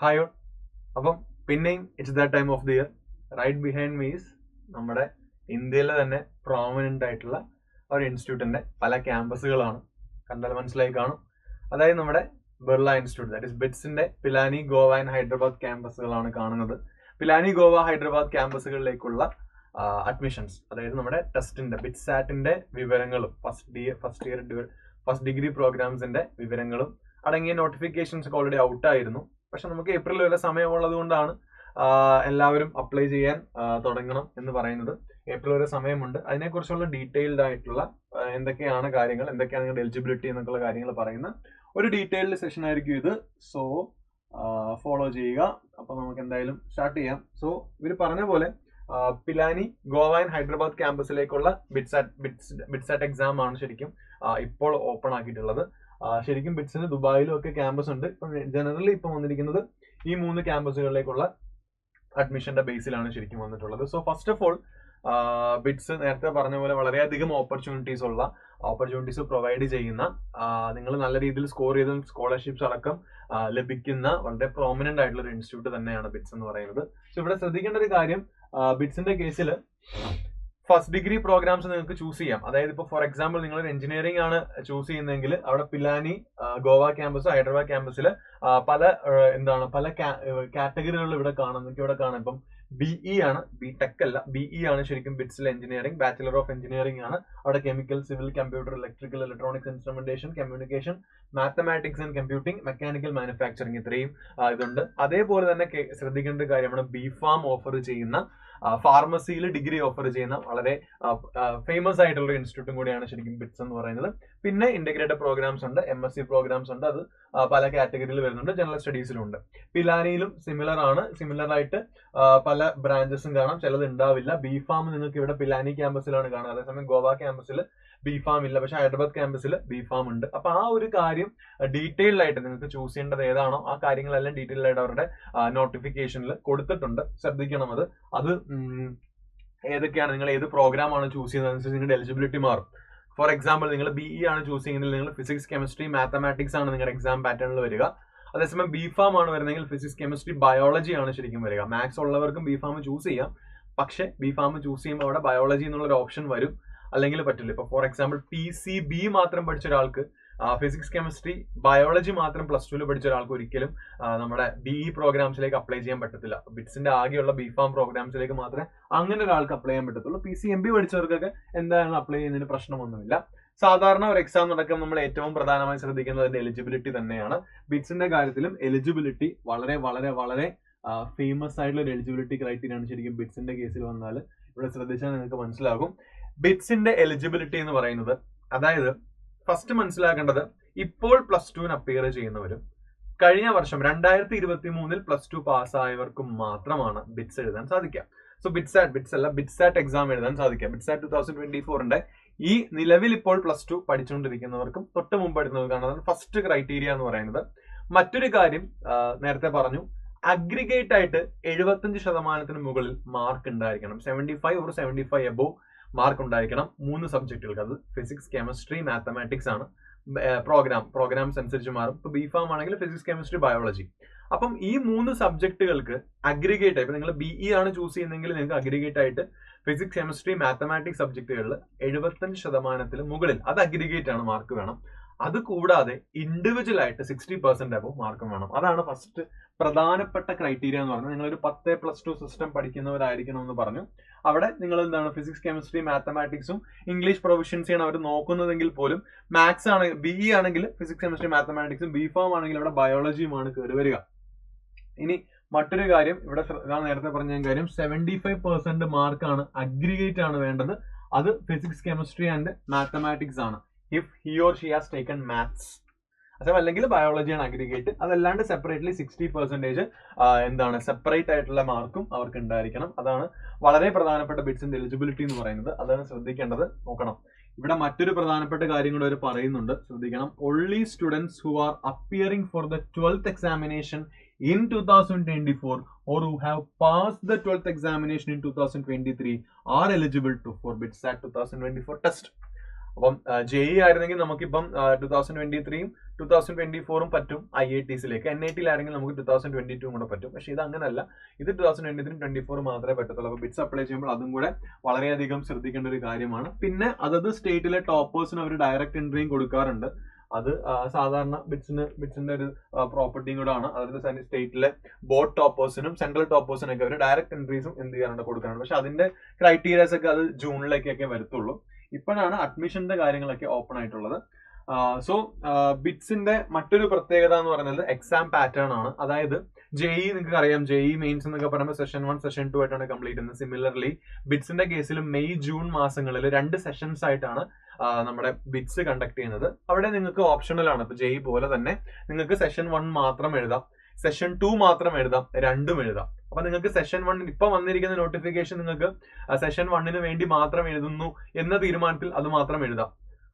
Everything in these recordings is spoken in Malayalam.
Hi all. അപ്പം പിന്നെയും it's that time of the year. Right behind മീസ് നമ്മുടെ ഇന്ത്യയിലെ തന്നെ പ്രോമിനൻ്റ് ആയിട്ടുള്ള ഒരു ഇൻസ്റ്റിറ്റ്യൂട്ടിന്റെ പല ക്യാമ്പസുകളാണ്. കണ്ടാൽ മനസ്സിലായി കാണും. അതായത് നമ്മുടെ ബിർള ഇൻസ്റ്റിറ്റ്യൂട്ട്, ദാറ്റ് ഇസ് ബിറ്റ്സിന്റെ പിലാനി, ഗോവ ആൻഡ് ഹൈദരാബാദ് ക്യാമ്പസുകളാണ് കാണുന്നത്. പിലാനി, ഗോവ, ഹൈദരാബാദ് ക്യാമ്പസുകളിലേക്കുള്ള അഡ്മിഷൻസ്, അതായത് നമ്മുടെ ടെസ്റ്റിന്റെ ബിറ്റ്സാറ്റിന്റെ വിവരങ്ങളും ഫസ്റ്റ് ഡിഗ്രി പ്രോഗ്രാംസിന്റെ വിവരങ്ങളും അടങ്ങിയ നോട്ടിഫിക്കേഷൻസ് ഒക്കെ ഓൾറെഡി ഔട്ട് ആയിരുന്നു. പക്ഷെ നമുക്ക് ഏപ്രിൽ വരെ സമയമുള്ളത് കൊണ്ടാണ് എല്ലാവരും അപ്ലൈ ചെയ്യാൻ തുടങ്ങണം എന്ന് പറയുന്നത്. ഏപ്രിൽ വരെ സമയമുണ്ട്. അതിനെക്കുറിച്ചുള്ള ഡീറ്റെയിൽഡ് ആയിട്ടുള്ള എന്തൊക്കെയാണ് കാര്യങ്ങൾ, എന്തൊക്കെയാണ് നിങ്ങളുടെ എലിജിബിലിറ്റി എന്നൊക്കെയുള്ള കാര്യങ്ങൾ പറയുന്ന ഒരു ഡീറ്റെയിൽഡ് സെഷൻ ആയിരിക്കും ഇത്. സോ ഫോളോ ചെയ്യുക. അപ്പൊ നമുക്ക് എന്തായാലും സ്റ്റാർട്ട് ചെയ്യാം. സോ ഇവർ പറഞ്ഞ പോലെ പിലാനി, ഗോവ ആൻഡ് ഹൈദരാബാദ് ക്യാമ്പസിലേക്കുള്ള ബിറ്റ്സാറ്റ് എക്സാം ആണ് ശരിക്കും ഇപ്പോൾ ഓപ്പൺ ആക്കിയിട്ടുള്ളത്. ശരിക്കും ബിറ്റ്സിന് ദുബായിലും ഒക്കെ ക്യാമ്പസ് ഉണ്ട്. ഇപ്പം ജനറലി ഇപ്പം വന്നിരിക്കുന്നത് ഈ 3 ക്യാമ്പസുകളിലേക്കുള്ള അഡ്മിഷന്റെ ബേസിലാണ് ശരിക്കും വന്നിട്ടുള്ളത്. So first of all bits നേരത്തെ പറഞ്ഞ പോലെ വളരെയധികം ഓപ്പർച്യൂണിറ്റീസ് പ്രൊവൈഡ് ചെയ്യുന്ന, നിങ്ങൾ നല്ല രീതിയിൽ സ്കോർ ചെയ്ത സ്കോളർഷിപ്സ് അടക്കം ലഭിക്കുന്ന വളരെ പ്രോമിനന്റ് ആയിട്ടുള്ള ഒരു ഇൻസ്റ്റിറ്റ്യൂട്ട് തന്നെയാണ് ബിറ്റ്സ് എന്ന് പറയുന്നത്. സോ ഇവിടെ ശ്രദ്ധിക്കേണ്ട ഒരു കാര്യം, ബിറ്റ്സിന്റെ കേസിൽ ഫസ്റ്റ് ഡിഗ്രി പ്രോഗ്രാംസ് നിങ്ങൾക്ക് ചൂസ് ചെയ്യാം. അതായത് ഇപ്പോൾ ഫോർ എക്സാമ്പിൾ നിങ്ങൾ ഒരു എഞ്ചിനീയറിംഗ് ആണ് ചൂസ് ചെയ്യുന്നതെങ്കിൽ അവിടെ പിലാനി, ഗോവ ക്യാമ്പസ്, ഹൈദരാബാദ് ക്യാമ്പസിൽ പല കാറ്റഗറികളിൽ ഇവിടെ കാണാം. ഇപ്പം BE ആണ്, BTech അല്ല, BE ആണ് ശരിക്കും ബിറ്റ്സിലെ എഞ്ചിനീയറിംഗ്, ബാച്ചിലർ ഓഫ് എഞ്ചിനീയറിംഗ് ആണ്. അവിടെ chemical, civil, computer, electrical, electronics, instrumentation, communication, mathematics and computing, mechanical, manufacturing, ഇത്രയും ഇതുണ്ട്. അതേപോലെ തന്നെ ശ്രദ്ധിക്കേണ്ട ഒരു കാര്യമാണ് BPharm ഓഫർ ചെയ്യുന്ന, ഫാർമസിയിൽ ഡിഗ്രി ഓഫർ ചെയ്യുന്ന വളരെ ഫേമസ് ആയിട്ടുള്ള ഒരു ഇൻസ്റ്റിറ്റ്യൂട്ടും കൂടിയാണ് ശരിക്കും ബിറ്റ്സ് എന്ന് പറയുന്നത്. പിന്നെ ഇന്റഗ്രേറ്റഡ് പ്രോഗ്രാംസ് ഉണ്ട്, MSc പ്രോഗ്രാംസ് ഉണ്ട്. അത് പല കാറ്റഗറിയിൽ വരുന്നുണ്ട്. ജനറൽ സ്റ്റഡീസിലും ഉണ്ട്. പിലാനിയിലും സിമിലർ ആയിട്ട് പല ബ്രാഞ്ചസും കാണാം, ചിലത് ഉണ്ടാവില്ല. BPharm നിങ്ങൾക്ക് ഇവിടെ പിലാനി ക്യാമ്പസിലാണ് കാണുക. അതേസമയം ഗോവ ക്യാമ്പസിൽ BPharm ഇല്ല, പക്ഷെ ഹൈദരാബാദ് ക്യാമ്പസിൽ BPharm ഉണ്ട്. അപ്പൊ ആ ഒരു കാര്യം ഡീറ്റെയിൽഡ് ആയിട്ട് നിങ്ങൾക്ക് ചൂസ് ചെയ്യേണ്ടത് ഏതാണോ ആ കാര്യങ്ങളെല്ലാം ഡീറ്റെയിൽഡ് ആയിട്ട് അവരുടെ നോട്ടിഫിക്കേഷനിൽ കൊടുത്തിട്ടുണ്ട്. ശ്രദ്ധിക്കണം. അത് ഏതൊക്കെയാണ്, നിങ്ങൾ ഏത് പ്രോഗ്രാം ആണ് ചൂസ് ചെയ്യുന്നതനുസരിച്ച് നിങ്ങളുടെ എലിജിബിലിറ്റി മാറും. ഫോർ എക്സാമ്പിൾ നിങ്ങൾ BE ആണ് ചൂസ് ചെയ്യുന്നതിൽ നിങ്ങൾ ഫിസിക്സ്, കെമിസ്ട്രി, മാത്തമാറ്റിക്സ് ആണ് നിങ്ങളുടെ എക്സാം പാറ്റേണിൽ വരിക. അതേസമയം BPharm ആണ് വരുന്നതെങ്കിൽ ഫിസിക്സ്, കെമിസ്ട്രി, ബയോളജി ആണ് ശരിക്കും വരിക. മാത്സ് ഉള്ളവർക്കും BPharm ചൂസ് ചെയ്യാം. പക്ഷെ BPharm ചൂസ് ചെയ്യുമ്പോൾ അവിടെ ബയോളജി എന്നുള്ള ഒരു ഓപ്ഷൻ വരും, അല്ലെങ്കിൽ പറ്റില്ല. ഇപ്പൊ ഫോർ എക്സാമ്പിൾ PCB മാത്രം പഠിച്ച ഒരാൾക്ക്, ഫിസിക്സ്, കെമിസ്ട്രി, ബയോളജി മാത്രം +2 പഠിച്ച ഒരാൾക്ക് ഒരിക്കലും നമ്മുടെ BE പ്രോഗ്രാംസിലേക്ക് അപ്ലൈ ചെയ്യാൻ പറ്റത്തില്ല. ബിറ്റ്സിന്റെ ആകെയുള്ള BPharm പ്രോഗ്രാംസിലേക്ക് മാത്രമേ അങ്ങനെ ഒരാൾക്ക് അപ്ലൈ ചെയ്യാൻ പറ്റത്തുള്ളൂ. PCMB പഠിച്ചവർക്കൊക്കെ എന്തായാലും അപ്ലൈ ചെയ്യുന്നതിന് പ്രശ്നമൊന്നുമില്ല. സാധാരണ ഒരു എക്സാം നടക്കുമ്പോൾ നമ്മൾ ഏറ്റവും പ്രധാനമായി ശ്രദ്ധിക്കുന്നത് അതിന്റെ എലിജിബിലിറ്റി തന്നെയാണ്. ബിറ്റ്സിന്റെ കാര്യത്തിലും എലിജിബിലിറ്റി വളരെ വളരെ വളരെ ഫേമസ് ആയിട്ടുള്ള ഒരു എലിജിബിലിറ്റി ക്രൈറ്റീരിയ ആണ് ശരിക്കും ബിറ്റ്സിന്റെ കേസിൽ വന്നാൽ. ഇവിടെ ശ്രദ്ധിച്ചാൽ നിങ്ങൾക്ക് മനസ്സിലാകും. ബിറ്റ്സിന്റെ എലിജിബിലിറ്റി എന്ന് പറയുന്നത്, അതായത് ഫസ്റ്റ് മനസ്സിലാക്കേണ്ടത്, ഇപ്പോൾ +2 അപ്പിയർ ചെയ്യുന്നവരും കഴിഞ്ഞ വർഷം 2023 +2 പാസ്സായവർക്കും മാത്രമാണ് ബിറ്റ്സ് എഴുതാൻ സാധിക്കുക. സോ ബിറ്റ്സാറ്റ് എക്സാം എഴുതാൻ സാധിക്കുക. ബിറ്റ്സാറ്റ് 2024 ഈ നിലവിൽ ഇപ്പോൾ +2 പഠിച്ചുകൊണ്ടിരിക്കുന്നവർക്കും തൊട്ട് മുമ്പ് എടുക്കുന്നവർക്കാണ് ഫസ്റ്റ് ക്രൈറ്റീരിയ എന്ന് പറയുന്നത്. മറ്റൊരു കാര്യം നേരത്തെ പറഞ്ഞു, അഗ്രിഗേറ്റ് ആയിട്ട് 75% മുകളിൽ മാർക്ക് ഉണ്ടായിരിക്കണം. 75 or 75 above മാർക്ക് ഉണ്ടായിരിക്കണം 3 സബ്ജക്റ്റുകൾക്ക്. അത് ഫിസിക്സ്, കെമിസ്ട്രി, മാത്തമാറ്റിക്സ് ആണ്. പ്രോഗ്രാംസ് അനുസരിച്ച് മാറും. ഇപ്പൊ BPharm ആണെങ്കിൽ ഫിസിക്സ്, കെമിസ്ട്രി, ബയോളജി. അപ്പം ഈ 3 സബ്ജക്റ്റുകൾക്ക് അഗ്രിഗേറ്റ് ആയിട്ട്, നിങ്ങൾ BE ആണ് ചൂസ് ചെയ്യുന്നതെങ്കിൽ നിങ്ങൾക്ക് അഗ്രിഗേറ്റ് ആയിട്ട് ഫിസിക്സ്, കെമിസ്ട്രി, മാത്തമാറ്റിക്സ് സബ്ജക്റ്റുകളിൽ 75% മുകളിൽ, അത് അഗ്രിഗേറ്റ് ആണ്, മാർക്ക് വേണം. അത് കൂടാതെ ഇൻഡിവിജ്വൽ ആയിട്ട് 60% അബവ് മാർക്കും വേണം. അതാണ് ഫസ്റ്റ് പ്രധാനപ്പെട്ട ക്രൈറ്റീരിയ എന്ന് പറഞ്ഞാൽ. നിങ്ങളൊരു 10+2 സിസ്റ്റം പഠിക്കുന്നവരായിരിക്കണം എന്ന് പറഞ്ഞു. അവിടെ നിങ്ങൾ എന്താണ് ഫിസിക്സ്, കെമിസ്ട്രി, മാത്തമാറ്റിക്സും ഇംഗ്ലീഷ് പ്രൊഫഷ്യൻസിയാണ് അവർ നോക്കുന്നതെങ്കിൽ പോലും, മാത്സ് ആണ് BE ആണെങ്കിൽ ഫിസിക്സ്, കെമിസ്ട്രി, മാത്തമാറ്റിക്സും, BPharm ആണെങ്കിൽ അവിടെ ബയോളജിയുമാണ് കയറി വരിക. ഇനി മറ്റൊരു കാര്യം, ഇവിടെ നേരത്തെ പറഞ്ഞ കാര്യം, 75% മാർക്കാണ്, അഗ്രിഗേറ്റ് ആണ് വേണ്ടത്. അത് ഫിസിക്സ്, കെമിസ്ട്രി ആൻഡ് മാത്തമാറ്റിക്സ് ആണ്, if he or she has taken maths. അല്ലെങ്കിൽ ബയോളജിയാണ് അഗ്രിഗേറ്റ്. അതല്ലാണ്ട് സെപ്പറേറ്റ്ലി 60% എന്താണ് സെപ്പറേറ്റ് ആയിട്ടുള്ള മാർക്കും അവർക്ക് ഉണ്ടായിരിക്കണം. അതാണ് വളരെ പ്രധാനപ്പെട്ട ബിറ്റ്സിന്റെ എലിജിബിലിറ്റി എന്ന് പറയുന്നത്. അതാണ് ശ്രദ്ധിക്കേണ്ടത്. നോക്കണം, ഇവിടെ മറ്റൊരു പ്രധാനപ്പെട്ട കാര്യം കൂടെ അവർ പറയുന്നുണ്ട്, ശ്രദ്ധിക്കണം. Only students who are appearing for the 12th examination in 2024 or who have passed the 12th examination in 2023 are eligible for BITSAT 2024 test. അപ്പം JEE ആയിരുന്നെങ്കിൽ നമുക്കിപ്പം 2023 2024 പറ്റും IITസിലേക്ക്. NITയിലാണെങ്കിൽ നമുക്ക് 2022 കൂടെ പറ്റും. പക്ഷെ ഇത് അങ്ങനല്ല, ഇത് 2023 24 മാത്രമേ പറ്റത്തുള്ളൂ. അപ്പോൾ ബിറ്റ്സ് അപ്ലൈ ചെയ്യുമ്പോൾ അതും കൂടെ വളരെയധികം ശ്രദ്ധിക്കേണ്ട ഒരു കാര്യമാണ്. പിന്നെ അതത് സ്റ്റേറ്റിലെ ടോപ്പേഴ്സിന് അവർ ഡയറക്റ്റ് എൻട്രിയും കൊടുക്കാറുണ്ട്. അത് സാധാരണ ബിറ്റ്സിന്റെ ഒരു പ്രോപ്പർട്ടിയും കൂടെ ആണ്. അതായത് സ്റ്റേറ്റിലെ ബോർഡ് ടോപ്പേഴ്സിനും സെൻട്രൽ ടോപ്പേഴ്സിനൊക്കെ അവർ ഡയറക്റ്റ് എൻട്രീസും എന്ത് ചെയ്യാറുണ്ട്, കൊടുക്കാറുണ്ട്. പക്ഷെ അതിന്റെ ക്രൈറ്റീരിയാസ് ഒക്കെ അത് ജൂണിലേക്കൊക്കെ വരത്തുള്ളൂ. ഇപ്പോഴാണ് അഡ്മിഷന്റെ കാര്യങ്ങളൊക്കെ ഓപ്പൺ ആയിട്ടുള്ളത്. സോ ബിറ്റ്സിന്റെ മറ്റൊരു പ്രത്യേകത എന്ന് പറയുന്നത് എക്സാം പാറ്റേൺ ആണ്. അതായത് JEE നിങ്ങൾക്ക് അറിയാം, JEE മെയിൻസ് എന്നൊക്കെ പറയുമ്പോൾ സെഷൻ 1 സെഷൻ 2 ആയിട്ടാണ് കംപ്ലീറ്റ് ചെയ്യുന്നത്. സിമിലർലി ബിറ്റ്സിന്റെ കേസിൽ മെയ് ജൂൺ മാസങ്ങളിൽ 2 സെഷൻസ് ആയിട്ടാണ് നമ്മുടെ ബിറ്റ്സ് കണ്ടക്ട് ചെയ്യുന്നത്. അവിടെ നിങ്ങൾക്ക് ഓപ്ഷണൽ ആണ്. ഇപ്പൊ JEE പോലെ തന്നെ നിങ്ങൾക്ക് സെഷൻ 1 മാത്രം എഴുതാം, സെഷൻ 2 മാത്രം എഴുതാം, രണ്ടും എഴുതാം. അപ്പൊ നിങ്ങൾക്ക് സെഷൻ 1 ഇപ്പൊ വന്നിരിക്കുന്ന നോട്ടിഫിക്കേഷൻ നിങ്ങൾക്ക് സെഷൻ 1 വേണ്ടി മാത്രം എഴുതുന്നു എന്ന തീരുമാനത്തിൽ അത് മാത്രം എഴുതാം.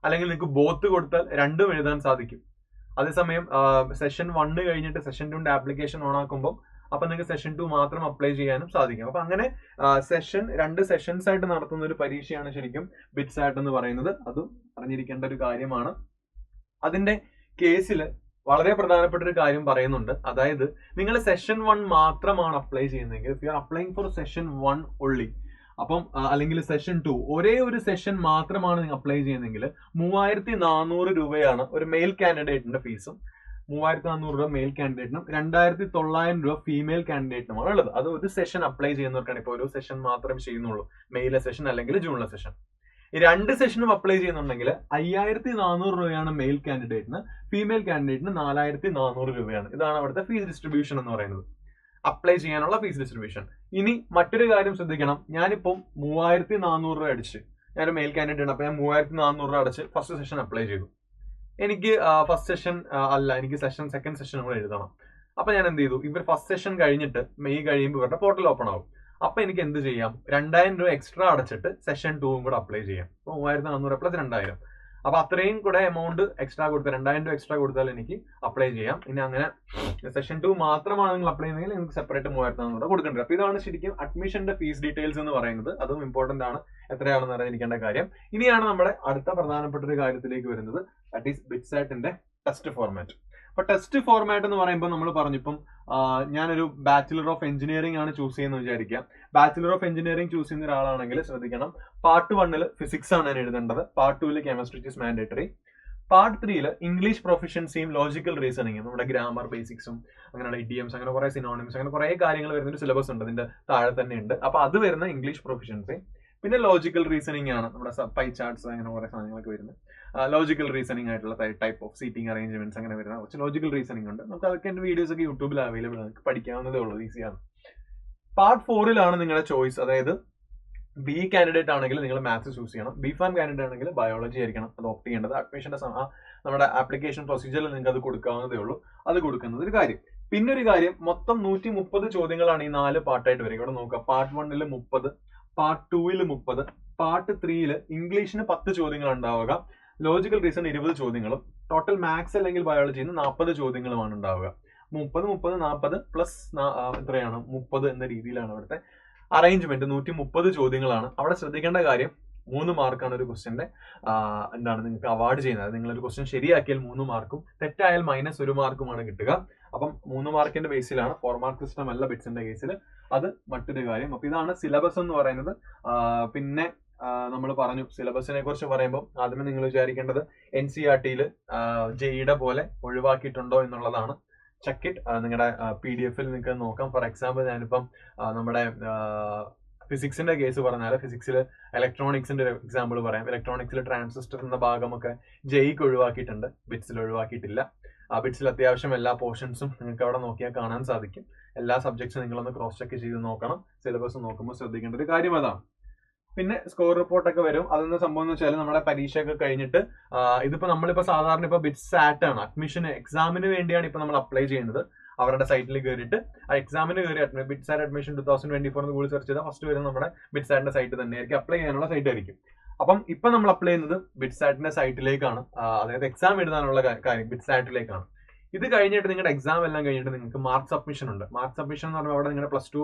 അല്ലെങ്കിൽ നിങ്ങൾക്ക് ബോത്ത് കൊടുത്താൽ രണ്ടും എഴുതാൻ സാധിക്കും. അതേസമയം സെഷൻ 1 കഴിഞ്ഞിട്ട് സെഷൻ 2ന്റെ ആപ്ലിക്കേഷൻ ഓൺ ആക്കുമ്പോൾ അപ്പൊ നിങ്ങൾക്ക് സെഷൻ 2 മാത്രം അപ്ലൈ ചെയ്യാനും സാധിക്കും. അപ്പൊ അങ്ങനെ രണ്ട് സെഷൻസ് ആയിട്ട് നടത്തുന്ന ഒരു പരീക്ഷയാണ് ശരിക്കും ബിറ്റ്സ് ആയിട്ട് എന്ന് പറയുന്നത്. അതും അറിഞ്ഞിരിക്കേണ്ട ഒരു കാര്യമാണ്. അതിന്റെ കേസിൽ വളരെ പ്രധാനപ്പെട്ട ഒരു കാര്യം പറയുന്നുണ്ട്. അതായത് നിങ്ങൾ സെഷൻ 1 മാത്രമാണ് അപ്ലൈ ചെയ്യുന്നതെങ്കിൽ, if you are applying four session 1 only, അപ്പം അല്ലെങ്കിൽ സെഷൻ 2 ഒരേ ഒരു സെഷൻ മാത്രമാണ് നിങ്ങൾ അപ്ലൈ ചെയ്യുന്നതെങ്കിൽ 3400 രൂപയാണ് ഒരു മെയിൽ കാൻഡിഡേറ്റിന്റെ ഫീസും. 3400 രൂപ മെയിൽ കാൻഡിഡേറ്റിനും 2900 രൂപ ഫീമെയിൽ കാൻഡിഡേറ്റിനുമാണ് ഉള്ളത്. അത് ഒരു സെഷൻ അപ്ലൈ ചെയ്യുന്നവർക്കാണ്. ഇപ്പോൾ ഒരു സെഷൻ മാത്രമേ ചെയ്യുന്നുള്ളൂ, മെയിലെ സെഷൻ അല്ലെങ്കിൽ ജൂണിലെ സെഷൻ. ഈ 2 സെഷനും അപ്ലൈ ചെയ്യുന്നുണ്ടെങ്കിൽ 5400 രൂപയാണ് മെയിൽ കാൻഡിഡേറ്റിന്, ഫീമെയിൽ കാൻഡിഡേറ്റിന് 4400 രൂപയാണ്. ഇതാണ് അവിടുത്തെ ഫീസ് ഡിസ്ട്രിബ്യൂഷൻ എന്ന് പറയുന്നത്, അപ്ലൈ ചെയ്യാനുള്ള ഫീസ് ഡിസ്ട്രിബ്യൂഷൻ. ഇനി മറ്റൊരു കാര്യം ശ്രദ്ധിക്കണം. ഞാനിപ്പം 3400 രൂപ അടിച്ച്, ഞാനൊരു മെയിൽ കാൻഡിഡേറ്റ് ആണ്, അപ്പൊ ഞാൻ 3400 രൂപ അടച്ച് ഫസ്റ്റ് സെഷൻ അപ്ലൈ ചെയ്തു. എനിക്ക് ഫസ്റ്റ് സെഷൻ അല്ല, എനിക്ക് സെക്കൻഡ് സെഷൻ കൂടെ എഴുതണം. അപ്പൊ ഞാൻ എന്ത് ചെയ്തു, ഇവർ ഫസ്റ്റ് സെഷൻ കഴിഞ്ഞിട്ട് മെയ് കഴിയുമ്പോൾ ഇവരുടെ പോർട്ടൽ ഓപ്പൺ ആവും. അപ്പൊ എനിക്ക് എന്ത് ചെയ്യാം, 2000 രൂപ എക്സ്ട്രാ അടച്ചിട്ട് സെഷൻ 2 കൂടെ അപ്ലൈ ചെയ്യാം. അപ്പൊ 3400 പ്ലസ് 2000, അപ്പൊ അത്രയും കൂടെ എമൗണ്ട് എക്സ്ട്രാ കൊടുത്താൽ 2000 രൂപ എക്സ്ട്രാ കൊടുത്താൽ എനിക്ക് അപ്ലൈ ചെയ്യാം. ഇനി അങ്ങനെ സെഷൻ 2 മാത്രമാണ് നിങ്ങൾ അപ്ലൈ ചെയ്യുന്നതെങ്കിൽ നിങ്ങൾക്ക് സെപ്പറേറ്റ് 3400 കൊടുക്കേണ്ടത്. അപ്പൊ ഇതാണ് ശരിക്കും അഡ്മിഷന്റെ ഫീസ് ഡീറ്റെയിൽസ് എന്ന് പറയുന്നത്. അതും ഇമ്പോർട്ടന്റ് ആണ്, എത്രയാണെന്ന് അറിഞ്ഞിരിക്കേണ്ട കാര്യം. ഇനിയാണ് നമ്മുടെ അടുത്ത പ്രധാനപ്പെട്ട ഒരു കാര്യത്തിലേക്ക് വരുന്നത്, ദാറ്റ് ഈസ് ബിറ്റ്സാറ്റിന്റെ ടെസ്റ്റ് ഫോർമാറ്റ്. അപ്പൊ ടെസ്റ്റ് ഫോർമാറ്റ് എന്ന് പറയുമ്പോൾ നമ്മൾ പറഞ്ഞു, ഇപ്പം ഞാനൊരു ബാച്ചിലർ ഓഫ് എഞ്ചിനീയറിംഗ് ആണ് ചൂസ് ചെയ്യുന്നത് വിചാരിക്കാം. ബാച്ചിലർ ഓഫ് എഞ്ചിനീയറിംഗ് ചൂസ് ചെയ്യുന്ന ഒരാളാണെങ്കിൽ ശ്രദ്ധിക്കണം, പാർട്ട് 1 ഫിസിക്സ് ആണ് ഞാൻ എഴുതേണ്ടത്, part 2 chemistry is mandatory, part 3 English പ്രൊഫഷ്യൻസിയും ലോജിക്കൽ റീസണിങ്ങും, നമ്മുടെ ഗ്രാമർ ബേസിക്സും അങ്ങനെയുള്ള ഇഡിയംസ്, അങ്ങനെ കുറെ സിനോണിംസ്, അങ്ങനെ കുറെ കാര്യങ്ങൾ വരുന്ന ഒരു സിലബസ് ഉണ്ട്, അതിന്റെ താഴെ തന്നെ ഉണ്ട്. അപ്പൊ അത് വരുന്ന ഇംഗ്ലീഷ് പ്രൊഫഷ്യൻസി. പിന്നെ ലോജിക്കൽ റീസണിങ് ആണ്, നമ്മുടെ പൈ ചാർട്ട്സ് അങ്ങനെ കുറെ സാധനങ്ങളൊക്കെ വരുന്നത്. ലോജിക്കൽ റീസണിങ് ആയിട്ടുള്ള ടൈപ്പ് ഓഫ് സീറ്റിംഗ് അറേഞ്ച്മെന്റ്സ് അങ്ങനെ വരുന്ന കുറച്ച് ലോജിക്കൽ റീസണിങ് ഉണ്ട്. നമുക്ക് അതൊക്കെ എന്റെ വീഡിയോസ് ഒക്കെ യൂട്യൂബിൽ അവൈലബിൾ ആണ്, നിങ്ങൾക്ക് പഠിക്കാവുന്നതേ ഉള്ളൂ, ഈസിയാണ്. പാർട്ട് 4 നിങ്ങളുടെ ചോയ്സ്. അതായത് ബി കാൻഡിഡേറ്റ് ആണെങ്കിൽ നിങ്ങൾ മാത്സ് ചൂസ് ചെയ്യണം, ബി ഫാം കാൻഡിഡേറ്റ് ആണെങ്കിൽ ബയോളജി ആയിരിക്കണം അത് ഓപ്റ്റ് ചെയ്യേണ്ടത്. അഡ്മിഷന്റെ നമ്മുടെ ആപ്ലിക്കേഷൻ പ്രൊസീജിയറിൽ നിങ്ങൾക്ക് അത് കൊടുക്കാവുന്നതേ ഉള്ളൂ, അത് കൊടുക്കുന്നത് ഒരു കാര്യം. പിന്നെ ഒരു കാര്യം, മൊത്തം 130 ചോദ്യങ്ങളാണ് ഈ 4 പാർട്ടായിട്ട് വരിക. ഇവിടെ നോക്കുക, പാർട്ട് 1 30, പാർട്ട് 2 30, പാർട്ട് 3 ഇംഗ്ലീഷിന് 10 ചോദ്യങ്ങൾ ഉണ്ടാവുക, ലോജിക്കൽ റീസൺ 20 ചോദ്യങ്ങളും, ടോട്ടൽ മാത്സ് അല്ലെങ്കിൽ ബയോളജിന്ന് 40 ചോദ്യങ്ങളുമാണ് ഉണ്ടാവുക. 30 40 പ്ലസ് എത്രയാണ് 30 എന്ന രീതിയിലാണ് അവിടുത്തെ അറേഞ്ച്മെന്റ്. 130 ചോദ്യങ്ങളാണ്. അവിടെ ശ്രദ്ധിക്കേണ്ട കാര്യം, 3 മാർക്കാണ് ഒരു ക്വസ്റ്റ്യന്റെ എന്താണ് നിങ്ങൾക്ക് അവാർഡ് ചെയ്യുന്നത്. നിങ്ങൾ ഒരു ക്വസ്റ്റ്യൻ ശരിയാക്കിയാൽ 3 മാർക്കും, തെറ്റായാൽ -1 മാർക്കുമാണ് കിട്ടുക. അപ്പം 3 മാർക്കിന്റെ ബേസിലാണ്, 4 മാർക്ക് സിസ്റ്റം അല്ല ബിറ്റ്സിന്റെ കേസിൽ. അത് മറ്റൊരു കാര്യം. അപ്പൊ ഇതാണ് സിലബസ് എന്ന് പറയുന്നത്. പിന്നെ നമ്മൾ പറഞ്ഞു, സിലബസിനെ കുറിച്ച് പറയുമ്പോൾ ആദ്യമേ നിങ്ങൾ വിചാരിക്കേണ്ടത് NCERT-യിൽ JEE പോലെ ഒഴിവാക്കിയിട്ടുണ്ടോ എന്നുള്ളതാണ്. ചെക്ക് ഇറ്റ്, നിങ്ങളുടെ PDF-ൽ നിങ്ങൾക്ക് നോക്കാം. ഫോർ എക്സാമ്പിൾ, ഞാനിപ്പം നമ്മുടെ ഫിസിക്സിന്റെ കേസ് പറഞ്ഞാൽ, ഫിസിക്സിൽ ഇലക്ട്രോണിക്സിന്റെ ഒരു എക്സാമ്പിൾ പറയാം. ഇലക്ട്രോണിക്സിൽ ട്രാൻസിസ്റ്റർ എന്ന ഭാഗമൊക്കെ JEE-ക്ക് ഒഴിവാക്കിയിട്ടുണ്ട്, ബിറ്റ്സിൽ ഒഴിവാക്കിയിട്ടില്ല. ബിറ്റ്സിൽ അത്യാവശ്യം എല്ലാ പോർഷൻസും നിങ്ങൾക്ക് അവിടെ നോക്കിയാൽ കാണാൻ സാധിക്കും. എല്ലാ സബ്ജക്ട്സും നിങ്ങളൊന്ന് ക്രോസ് ചെക്ക് ചെയ്ത് നോക്കണം. സിലബസ് നോക്കുമ്പോൾ ശ്രദ്ധിക്കേണ്ട ഒരു കാര്യം അതാണ്. പിന്നെ സ്കോർ റിപ്പോർട്ടൊക്കെ വരും. അതെന്താ സംഭവം എന്ന് വെച്ചാൽ, നമ്മുടെ പരീക്ഷയൊക്കെ കഴിഞ്ഞിട്ട് ഇതിപ്പോ നമ്മളിപ്പോ സാധാരണ ഇപ്പൊ ബിറ്റ്സാറ്റ് ആണ്, അഡ്മിഷൻ എക്സാമിന് വേണ്ടിയാണ് ഇപ്പൊ നമ്മൾ അപ്ലൈ ചെയ്യുന്നത്. അവരുടെ സൈറ്റിൽ കയറിയിട്ട് ആ എക്സാമിന് കയറി ബിറ്റ്സാറ്റ് അഡ്മിഷൻ 2024 ഗൂഗിൾ സെർച്ച് ചെയ്താൽ ഫസ്റ്റ് വരുന്നത് നമ്മുടെ ബിറ്റ്സാറ്റിന്റെ സൈറ്റ് തന്നെയായിരിക്കും, അപ്ലൈ ചെയ്യാനുള്ള സൈറ്റ് ആയിരിക്കും. അപ്പം ഇപ്പൊ നമ്മൾ അപ്ലൈ ചെയ്യുന്നത് ബിറ്റ്സാറ്റിന്റെ സൈറ്റിലേക്കാണ്, അതായത് എക്സാം എഴുതാനുള്ള കാര്യം ബിറ്റ്സാറ്റിലേക്കാണ്. ഇത് കഴിഞ്ഞിട്ട് നിങ്ങളുടെ എക്സാം എല്ലാം കഴിഞ്ഞിട്ട് നിങ്ങൾക്ക് മാർക്ക് സബ്മിഷൻ ഉണ്ട്. മാർക്ക് സബ്മിഷൻ എന്ന് പറഞ്ഞാൽ അവിടെ നിങ്ങളുടെ +2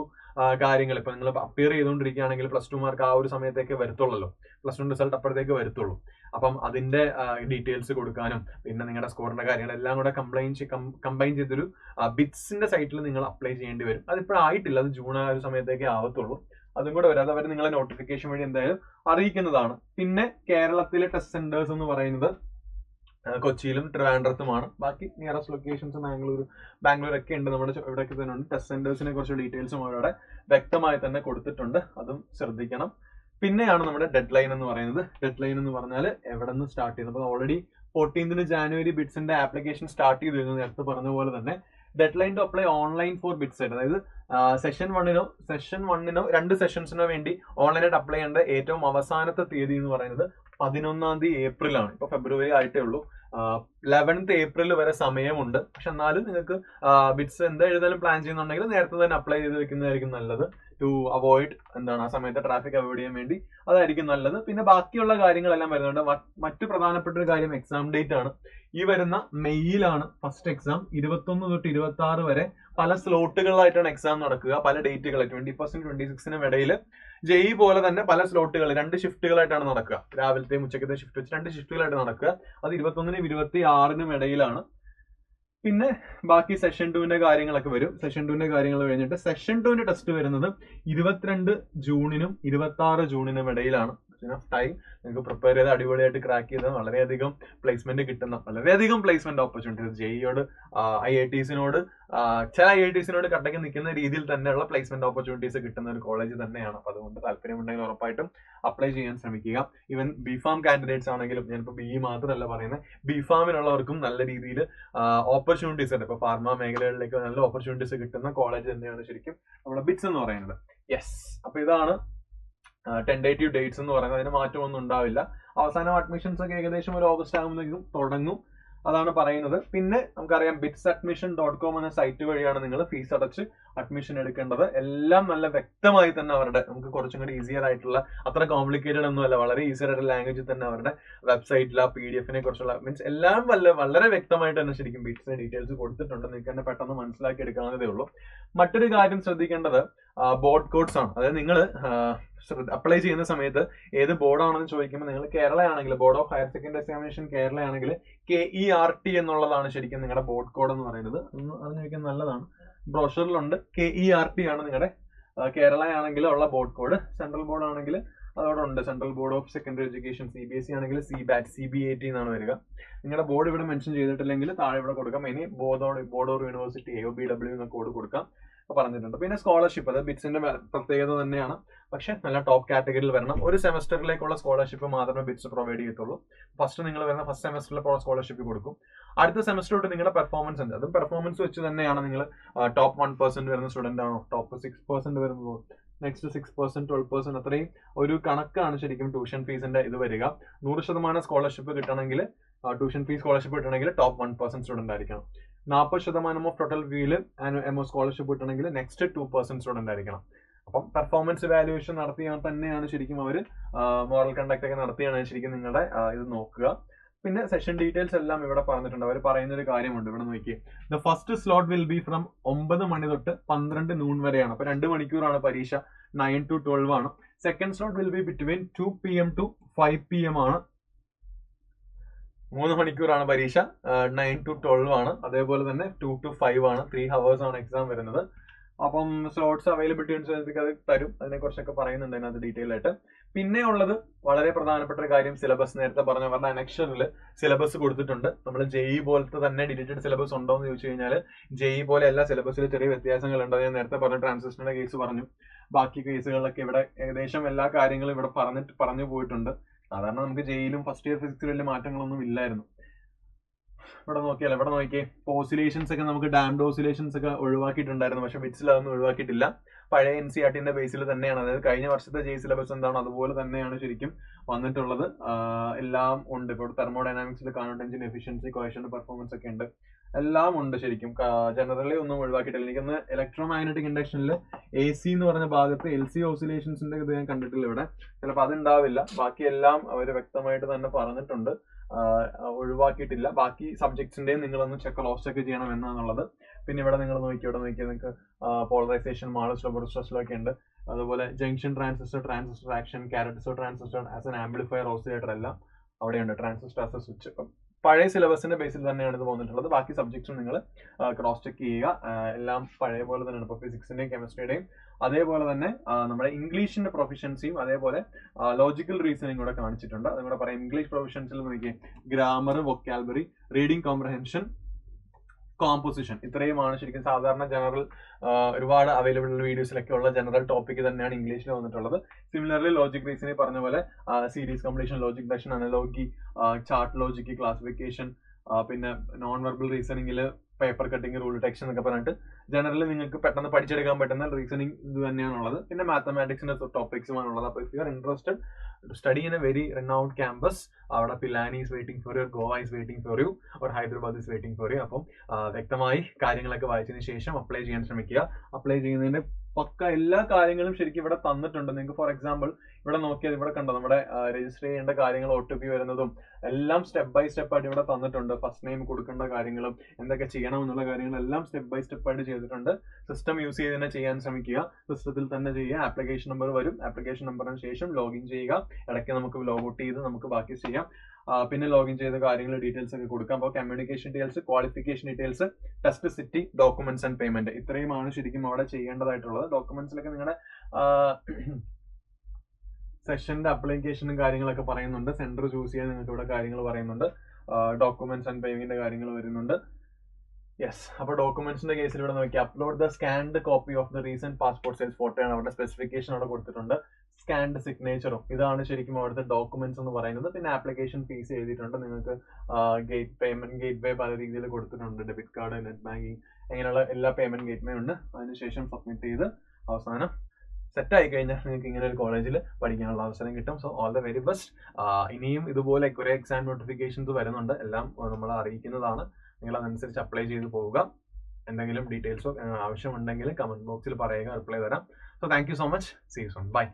കാര്യങ്ങൾ, ഇപ്പൊ നിങ്ങൾ അപ്പിയർ ചെയ്തുകൊണ്ടിരിക്കുകയാണെങ്കിൽ +2 മാർക്ക് ആ ഒരു സമയത്തേക്ക് വരത്തുള്ളൂ, +2 റിസൾട്ട് അപ്പോഴത്തേക്ക് വരത്തുള്ളൂ. അപ്പം അതിന്റെ ഡീറ്റെയിൽസ് കൊടുക്കാനും പിന്നെ നിങ്ങളുടെ സ്കോറിന്റെ കാര്യങ്ങളെല്ലാം കൂടെ കമ്പൈൻ ചെയ്തൊരു ബിറ്റ്സിന്റെ സൈറ്റിൽ നിങ്ങൾ അപ്ലൈ ചെയ്യേണ്ടി വരും. അതിപ്പോഴായിട്ടില്ല, അത് ജൂൺ ആ ഒരു സമയത്തേക്കേ ആവത്തുള്ളൂ. അതും കൂടെ വരാതെ അവർ നിങ്ങളെ നോട്ടിഫിക്കേഷൻ വഴി എന്തായാലും അറിയിക്കുന്നതാണ്. പിന്നെ കേരളത്തിലെ ടെസ്റ്റ് സെന്റേഴ്സ് എന്ന് പറയുന്നത് കൊച്ചിയിലും ട്രിവാൻഡ്രത്തുമാണ്. ബാക്കി നിയറസ്റ്റ് ലൊക്കേഷൻസ് ബാംഗ്ലൂർ ഒക്കെ ഉണ്ട്, നമ്മുടെ ഇവിടെയൊക്കെ തന്നെ ഉണ്ട്. ടെസ്റ്റ് സെന്റേഴ്സിനെ കുറിച്ച് ഡീറ്റെയിൽസും അവരുടെ വ്യക്തമായി തന്നെ കൊടുത്തിട്ടുണ്ട്, അതും ശ്രദ്ധിക്കണം. പിന്നെയാണ് നമ്മുടെ ഡെഡ് ലൈൻ എന്ന് പറയുന്നത്. ഡെഡ് ലൈൻ എന്ന് പറഞ്ഞാൽ എവിടെ നിന്ന് സ്റ്റാർട്ട് ചെയ്യുന്നത്? അപ്പോൾ ഓൾറെഡി 14 ജാനുവരി ബിറ്റ്സിന്റെ ആപ്ലിക്കേഷൻ സ്റ്റാർട്ട് ചെയ്തിരുന്നു. നേരത്തെ പറഞ്ഞ പോലെ തന്നെ deadline to apply online for BITS ആയിട്ട്, അതായത് സെഷൻ വണ്ണിനോ 2 സെഷൻസിനോ വേണ്ടി ഓൺലൈനായിട്ട് അപ്ലൈ ചെയ്യേണ്ട ഏറ്റവും അവസാനത്തെ തീയതി എന്ന് പറയുന്നത് 11 ഏപ്രിലാണ്. ഇപ്പൊ ഫെബ്രുവരി ആയിട്ടേ ഉള്ളൂ. 11 ഏപ്രിൽ വരെ സമയമുണ്ട്. പക്ഷെ എന്നാലും നിങ്ങൾക്ക് ബിറ്റ്സ് എന്താ എഴുതാനും പ്ലാൻ ചെയ്യുന്നുണ്ടെങ്കിൽ നേരത്തെ തന്നെ അപ്ലൈ ചെയ്ത് വെക്കുന്നതായിരിക്കും നല്ലത്. ടു അവോയ്ഡ് ആ സമയത്ത് ട്രാഫിക് അവോയ്ഡ് ചെയ്യാൻ വേണ്ടി അതായിരിക്കും നല്ലത്. പിന്നെ ബാക്കിയുള്ള കാര്യങ്ങളെല്ലാം വരുന്നുണ്ട്. മറ്റു പ്രധാനപ്പെട്ട ഒരു കാര്യം എക്സാം ഡേറ്റ് ആണ്. ഈ വരുന്ന മെയ്യിലാണ് ഫസ്റ്റ് എക്സാം. 21 തൊട്ട് 26 വരെ പല സ്ലോട്ടുകളിലായിട്ടാണ് എക്സാം നടക്കുക. പല ഡേറ്റുകൾ 21 26 ഇടയിൽ ജെഇ പോലെ തന്നെ പല സ്ലോട്ടുകൾ 2 ഷിഫ്റ്റുകളായിട്ടാണ് നടക്കുക. രാവിലത്തെയും ഉച്ചക്കത്തെ ഷിഫ്റ്റ് വെച്ച് 2 ഷിഫ്റ്റുകളായിട്ട് നടക്കുക. അത് 21 26 ഇടയിലാണ്. പിന്നെ ബാക്കി സെഷൻ 2 കാര്യങ്ങളൊക്കെ വരും. സെഷൻ 2 കാര്യങ്ങൾ കഴിഞ്ഞിട്ട് സെഷൻ 2 ടെസ്റ്റ് വരുന്നത് 22 ജൂണിനും 26 ജൂണിനും ഇടയിലാണ്. ടൈം നിങ്ങൾക്ക് പ്രിപ്പയർ ചെയ്ത് അടിപൊളിയായിട്ട് ക്രാക്ക് ചെയ്ത് വളരെയധികം പ്ലേസ്മെന്റ് കിട്ടുന്ന വളരെയധികം പ്ലേസ്മെന്റ് ഓപ്പർച്യൂണിറ്റീസ് ജെഇയോട് IITസിനോട് ചില IITസിനോട് കട്ടക്ക് നിൽക്കുന്ന രീതിയിൽ തന്നെയുള്ള പ്ലേസ്മെന്റ് ഓപ്പർച്യൂണിറ്റീസ് കിട്ടുന്ന ഒരു കോളേജ് തന്നെയാണ്. അപ്പൊ അതുകൊണ്ട് താല്പര്യമുണ്ടെങ്കിൽ ഉറപ്പായിട്ടും അപ്ലൈ ചെയ്യാൻ ശ്രമിക്കുക. ഈവൻ ബിഫാം കാൻഡിഡേറ്റ്സ് ആണെങ്കിലും, ഞാനിപ്പോൾ BE മാത്രമല്ല പറയുന്നത്, ബിഫാമിനുള്ളവർക്കും നല്ല രീതിയിൽ ഓപ്പർച്യൂണിറ്റീസ് ഉണ്ട്. ഇപ്പൊ ഫാർമ മേഖലകളിലേക്ക് നല്ല ഓപ്പർച്യൂണിറ്റീസ് കിട്ടുന്ന കോളേജ് തന്നെയാണ് ശരിക്കും നമ്മുടെ ബിറ്റ്സ് എന്ന് പറയുന്നത്. യെസ്, അപ്പൊ ഇതാണ് ടെൻഡേറ്റീവ് ഡേറ്റ്സ് എന്ന് പറയുന്നത്. അതിന് മാറ്റമൊന്നും ഉണ്ടാവില്ല. അവസാനം അഡ്മിഷൻസ് ഒക്കെ ഏകദേശം ഒരു ഓഗസ്റ്റ് ആകുമ്പോഴേക്കും തുടങ്ങും, അതാണ് പറയുന്നത്. പിന്നെ നമുക്കറിയാം bitsAdmission.com എന്ന സൈറ്റ് വഴിയാണ് നിങ്ങൾ ഫീസ് അടച്ച് അഡ്മിഷൻ എടുക്കേണ്ടത്. എല്ലാം നല്ല വ്യക്തമായി തന്നെ അവരുടെ, നമുക്ക് കുറച്ചും കൂടി ഈസിയർ ആയിട്ടുള്ള, അത്ര കോംപ്ലിക്കേറ്റഡ് ഒന്നുമല്ല, വളരെ ഈസിയർ ആയിട്ടുള്ള ലാംഗ്വേജിൽ തന്നെ അവരുടെ വെബ്സൈറ്റിൽ ആ PDF കുറിച്ചുള്ള എല്ലാം വളരെ വ്യക്തമായിട്ട് തന്നെ ശരിക്കും ബിറ്റ്സിന്റെ ഡീറ്റെയിൽസ് കൊടുത്തിട്ടുണ്ട്. നിങ്ങൾക്ക് തന്നെ പെട്ടെന്ന് മനസ്സിലാക്കി എടുക്കാവുന്നതേ ഉള്ളൂ. മറ്റൊരു കാര്യം ശ്രദ്ധിക്കേണ്ടത് ബോർഡ് കോഡ്സ് ആണ്. അതായത് നിങ്ങൾ അപ്ലൈ ചെയ്യുന്ന സമയത്ത് ഏത് ബോർഡാണെന്ന് ചോദിക്കുമ്പോൾ നിങ്ങൾ കേരള ആണെങ്കിൽ, board of higher secondary examination Kerala ആണെങ്കിൽ KERT എന്നുള്ളതാണ് ശരിക്കും നിങ്ങളുടെ ബോർഡ് കോഡ് എന്ന് പറയുന്നത്. അതൊന്ന് അറിഞ്ഞിരിക്കാൻ നല്ലതാണ്. ബ്രോഷറിലുണ്ട് KERT ആണ് നിങ്ങളുടെ കേരള ആണെങ്കിൽ ഉള്ള ബോർഡ് കോഡ്. സെൻട്രൽ ബോർഡ് ആണെങ്കിൽ അതോടെ ഉണ്ട്, central board of secondary education. CBSE ആണെങ്കിൽ CBAT എന്നാണ് വരിക. നിങ്ങളുടെ ബോർഡ് ഇവിടെ മെൻഷൻ ചെയ്തിട്ടില്ലെങ്കിൽ താഴെ ഇവിടെ കൊടുക്കാം. ഇനി ബോർഡ് യൂണിവേഴ്സിറ്റി AOBW എന്ന കോഡ് കൊടുക്കാം പറഞ്ഞിട്ടുണ്ട്. പിന്നെ സ്കോളർഷിപ്പ്, അത് ബിറ്റ്സിന്റെ പ്രത്യേകത തന്നെയാണ്. പക്ഷെ നല്ല ടോപ്പ് കാറ്റഗറിയിൽ വരണം. ഒരു സെമസ്റ്ററിലേക്കുള്ള സ്കോളർഷിപ്പ് മാത്രമേ ബിറ്റ്സ് പ്രൊവൈഡ് ചെയ്യത്തുള്ളൂ. നിങ്ങൾ വരുന്ന ഫസ്റ്റ് സെമസ്റ്ററിൽ സ്കോളർഷിപ്പ് കൊടുക്കും. അടുത്ത സെമസ്റ്റർ തൊട്ട് നിങ്ങളുടെ പെർഫോമൻസ് ഉണ്ട്. അതും പെർഫോമൻസ് വെച്ച് തന്നെയാണ്. നിങ്ങൾ ടോപ്പ് 1% വരുന്ന സ്റ്റുഡന്റ് ആണോ, ടോപ്പ് 6% വരുന്നതോ, നെക്സ്റ്റ് 6%, 12%, അത്രയും ഒരു കണക്കാണ് ശരിക്കും ട്യൂഷൻ ഫീസിന്റെ ഇത് വരിക. 100% സ്കോളർഷിപ്പ് കിട്ടണമെങ്കിൽ, ട്യൂഷൻ ഫീസ് സ്കോളർഷിപ്പ് കിട്ടണമെങ്കിൽ ടോപ്പ് 1% സ്റ്റുഡന്റ് ആയിരിക്കണം. 40% ഓഫ് ടോട്ടൽ ഫീയിൽ സ്കോളർഷിപ്പ് കിട്ടണമെങ്കിൽ നെക്സ്റ്റ് 2% സ്റ്റുഡന്റ് ആയിരിക്കണം. അപ്പം പെർഫോമൻസ് വാല്യുവേഷൻ നടത്തിയാൽ തന്നെയാണ് ശരിക്കും അവർ മോറൽ കണ്ടക്ട് ഒക്കെ നടത്തിയാണ് ശരിക്കും നിങ്ങളുടെ ഇത് നോക്കുക. പിന്നെ സെഷൻ ഡീറ്റെയിൽസ് എല്ലാം ഇവിടെ പറഞ്ഞിട്ടുണ്ട്. അവർ പറയുന്ന ഒരു കാര്യമുണ്ട്, ഇവിടെ നോക്കി. The first slot will be from 9 മണി തൊട്ട് 12 noon വരെയാണ്. അപ്പൊ 2 മണിക്കൂറാണ് പരീക്ഷ. 9 to 12 ആണ്. Second slot will be between 2 PM to 5 PM ആണ്. 3 മണിക്കൂറാണ് പരീക്ഷ. 9 to 12 ആണ്. അതേപോലെ തന്നെ 2 to 5 ആണ്. 3 hours ആണ് എക്സാം വരുന്നത്. അപ്പം സ്ലോട്ട്സ് അവൈലബിലിറ്റി അനുസരിച്ച് അത് തരും. അതിനെക്കുറിച്ചൊക്കെ പറയുന്നുണ്ട് അതിനകത്ത് ഡീറ്റെയിൽ ആയിട്ട്. പിന്നെ ഉള്ളത് വളരെ പ്രധാനപ്പെട്ട ഒരു കാര്യം, സിലബസ്. നേരത്തെ പറഞ്ഞ അവരുടെ അനക്ഷറിൽ സിലബസ് കൊടുത്തിട്ടുണ്ട്. നമ്മൾ JEE പോലത്തെ തന്നെ ഡിലീറ്റഡ് സിലബസ് ഉണ്ടോ എന്ന് ചോദിച്ചു കഴിഞ്ഞാൽ JEE പോലെ എല്ലാ സിലബസിലും ചെറിയ വ്യത്യാസങ്ങളുണ്ട്. ഞാൻ നേരത്തെ പറഞ്ഞ ട്രാൻസിസ്റ്ററിന്റെ കേസ് പറഞ്ഞു. ബാക്കി കേസുകളിലൊക്കെ ഇവിടെ ഏകദേശം എല്ലാ കാര്യങ്ങളും ഇവിടെ പറഞ്ഞു പോയിട്ടുണ്ട്. സാധാരണ നമുക്ക് JEEലും ഫസ്റ്റ് ഇയർ ഫിസിക്സിൽ വലിയ മാറ്റങ്ങളൊന്നും ഇല്ലായിരുന്നു. ഇവിടെ നോക്കിയേ ഓസിലേഷൻസ് ഒക്കെ നമുക്ക് ഡാംഡ് ഓസിലേഷൻസ് ഒക്കെ ഒഴിവാക്കിയിട്ടുണ്ടായിരുന്നു. പക്ഷെ ബിറ്റ്സിൽ അതൊന്നും ഒഴിവാക്കിയിട്ടില്ല. പഴയ NCERTന്റെ ബേസിൽ തന്നെയാണ്. അതായത് കഴിഞ്ഞ വർഷത്തെ JEE സിലബസ് എന്താണോ അതുപോലെ തന്നെയാണ് ശരിക്കും വന്നിട്ടുള്ളത്. എല്ലാം ഉണ്ട്. ഇപ്പോൾ തെർമോഡൈനാമിക്സിൽ കാർനോട്ട് എഞ്ചിൻ, എഫിഷ്യൻസി, കോഹഷൻ, പെർഫോമൻസ് ഒക്കെ ഉണ്ട്. എല്ലാം ഉണ്ട് ശരിക്കും. ജനറലി ഒന്നും ഒഴിവാക്കിയിട്ടില്ല. എനിക്കൊന്ന് ഇലക്ട്രോമാഗ്നറ്റിക് ഇൻഡക്ഷനിൽ AC എന്ന് പറഞ്ഞ ഭാഗത്ത് LC ഓസിലേഷൻസിന്റെ ഇത് ഞാൻ കണ്ടിട്ടില്ല ഇവിടെ. ചിലപ്പോൾ അതുണ്ടാവില്ല. ബാക്കിയെല്ലാം അവർ വ്യക്തമായിട്ട് തന്നെ പറഞ്ഞിട്ടുണ്ട്, ഒഴിവാക്കിയിട്ടില്ല. ബാക്കി സബ്ജക്ട്സിന്റെയും നിങ്ങളൊന്ന് ക്രോസ് ചെക്ക് ചെയ്യണം എന്നാണുള്ളത്. പിന്നെ ഇവിടെ നിങ്ങൾ നോക്കിയാൽ നിങ്ങൾക്ക് പോളറൈസേഷൻ, മാളസ് ലബോറട്ടറീസിലും ഒക്കെ ഉണ്ട്. അതുപോലെ ജംഗ്ഷൻ ട്രാൻസിസ്റ്റർ, ട്രാൻസിസ്റ്റർ ആക്ഷൻ, കാരറ്റിസോ transistor as an amplifier, oscillator എല്ലാം അവിടെയുണ്ട് ട്രാൻസിസ്റ്റർ ആസ് എ സ്വിച്ച്. പഴയ സിലബസിന്റെ ബേസിൽ തന്നെയാണ് ഇത് വന്നിട്ടുള്ളത്. ബാക്കി സബ്ജക്ട്സും നിങ്ങൾ ക്രോസ് ചെക്ക് ചെയ്യുക. എല്ലാം പഴയ പോലെ തന്നെയാണ്. ഇപ്പോൾ ഫിസിക്സിന്റെയും കെമിസ്ട്രിയുടെയും അതേപോലെ തന്നെ നമ്മുടെ ഇംഗ്ലീഷിന്റെ പ്രൊഫിഷ്യൻസിയും അതേപോലെ ലോജിക്കൽ റീസണിങ് കൂടെ കാണിച്ചിട്ടുണ്ട്. അതും കൂടെ പറയാം. ഇംഗ്ലീഷ് പ്രൊഫിഷ്യൻസിൽ നോക്കിയേ, grammar, vocabulary, reading comprehension, composition, ഇത്രയുമാണ് ശരിക്കും സാധാരണ ജനറൽ ഒരുപാട് അവൈലബിൾ വീഡിയോസിലൊക്കെ ഉള്ള ജനറൽ ടോപ്പിക് തന്നെയാണ് ഇംഗ്ലീഷിൽ വന്നിട്ടുള്ളത്. സിമിലർലി ലോജിക് റീസണിംഗ് പറഞ്ഞ പോലെ series completion, logic deduction, analogy, chart logic, classification, പിന്നെ നോൺ വെർബൽ റീസണിംഗിൽ പേപ്പർ കട്ടിങ്, റൂൾ ഡിറ്റക്ഷൻ എന്നൊക്കെ പറഞ്ഞിട്ട് ജനറലി നിങ്ങൾക്ക് പെട്ടെന്ന് പഠിച്ചെടുക്കാൻ പറ്റുന്ന റീസണിംഗ് ഇത് തന്നെയാണുള്ളത്. പിന്നെ മാത്തമാറ്റിക്സിന്റെ ടോപ്പിക്സുമാണുള്ളത്. അപ്പോൾ if you are interested study in a very renowned campus, അവിടെ Pilani is waiting for you, Goa is waiting for you, or Hyderabad is waiting for you. അപ്പം വ്യക്തമായി കാര്യങ്ങളൊക്കെ വായിച്ചതിന് ശേഷം അപ്ലൈ ചെയ്യാൻ ശ്രമിക്കുക. അപ്ലൈ ചെയ്യുന്നതിന്റെ പക്ക എല്ലാ കാര്യങ്ങളും ശരിക്കും ഇവിടെ തന്നിട്ടുണ്ട് നിങ്ങൾക്ക്. ഫോർ എക്സാമ്പിൾ ഇവിടെ നോക്കിയാൽ ഇവിടെ കണ്ടോ, നമ്മുടെ രജിസ്റ്റർ ചെയ്യേണ്ട കാര്യങ്ങൾ, OTP വരുന്നതും എല്ലാം സ്റ്റെപ്പ് ബൈ സ്റ്റെപ്പ് ആയിട്ട് ഇവിടെ തന്നിട്ടുണ്ട്. ഫസ്റ്റ് നെയിം കൊടുക്കേണ്ട കാര്യങ്ങളും എന്തൊക്കെ ചെയ്യണം എന്നുള്ള കാര്യങ്ങളെല്ലാം സ്റ്റെപ്പ് ബൈ സ്റ്റെപ്പ് ആയിട്ട് ചെയ്തിട്ടുണ്ട്. സിസ്റ്റം യൂസ് ചെയ്ത് തന്നെ ചെയ്യാൻ ശ്രമിക്കുക. സിസ്റ്റത്തിൽ തന്നെ ചെയ്യുക. ആപ്ലിക്കേഷൻ നമ്പർ വരും. ആപ്ലിക്കേഷൻ നമ്പറിന് ശേഷം ലോഗിൻ ചെയ്യുക. ഇടയ്ക്ക് നമുക്ക് ലോഗൗട്ട് ചെയ്ത് നമുക്ക് ബാക്കി ചെയ്യാം. പിന്നെ ലോഗിൻ ചെയ്ത കാര്യങ്ങൾ ഡീറ്റെയിൽസ് ഒക്കെ കൊടുക്കാം. അപ്പോൾ communication details, qualification details, test city, documents and payment, ഇത്രയുമാണ് ശരിക്കും അവിടെ ചെയ്യേണ്ടതായിട്ടുള്ളത്. ഡോക്യുമെന്റ്സിലൊക്കെ നിങ്ങളുടെ സെഷന്റെ അപ്ലിക്കേഷനും കാര്യങ്ങളൊക്കെ പറയുന്നുണ്ട്. സെന്റർ ചൂസ് ചെയ്യാൻ നിങ്ങൾക്ക് ഇവിടെ കാര്യങ്ങൾ പറയുന്നുണ്ട്. ഡോക്യുമെന്റ്സ് ആൻഡ് പേയ്മെന്റിന്റെ കാര്യങ്ങൾ വരുന്നുണ്ട്. യെസ്, അപ്പോൾ ഡോക്യുമെന്റ്സിന്റെ കേസിൽ ഇവിടെ നോക്കി, upload the scanned copy of the recent passport size photo ആണ് അവരുടെ സ്പെസിഫിക്കേഷൻ അവിടെ കൊടുത്തിട്ടുണ്ട്. സ്കാൻഡ് സിഗ്നേച്ചറും, ഇതാണ് ശരിക്കും അവിടുത്തെ ഡോക്യുമെന്റ്സ് എന്ന് പറയുന്നത്. പിന്നെ ആപ്ലിക്കേഷൻ ഫീസ് എഴുതിയിട്ടുണ്ട്. നിങ്ങൾക്ക് ഗേറ്റ് വേ പല രീതിയിൽ കൊടുത്തിട്ടുണ്ട്. ഡെബിറ്റ് കാർഡ്, നെറ്റ് ബാങ്കിങ്, അങ്ങനെയുള്ള എല്ലാ പേയ്മെന്റ് ഗേറ്റ് വേ ഉണ്ട്. അതിനുശേഷം സബ്മിറ്റ് ചെയ്ത് അവസാനം സെറ്റ് ആയി കഴിഞ്ഞാൽ നിങ്ങൾക്ക് ഇങ്ങനെ ഒരു കോളേജിൽ പഠിക്കാനുള്ള അവസരം കിട്ടും. So all the very best. ഇനിയും ഇതുപോലെ കുറെ എക്സാം നോട്ടിഫിക്കേഷൻസ് വരുന്നുണ്ട്. എല്ലാം നമ്മൾ അറിയിക്കുന്നതാണ്. നിങ്ങൾ അതനുസരിച്ച് അപ്ലൈ ചെയ്ത് പോവുക. എന്തെങ്കിലും ഡീറ്റെയിൽസോ ആവശ്യമുണ്ടെങ്കിൽ കമന്റ് ബോക്സിൽ പറയുക, റിപ്ലൈ തരാം. So thank you so much. See you soon. By.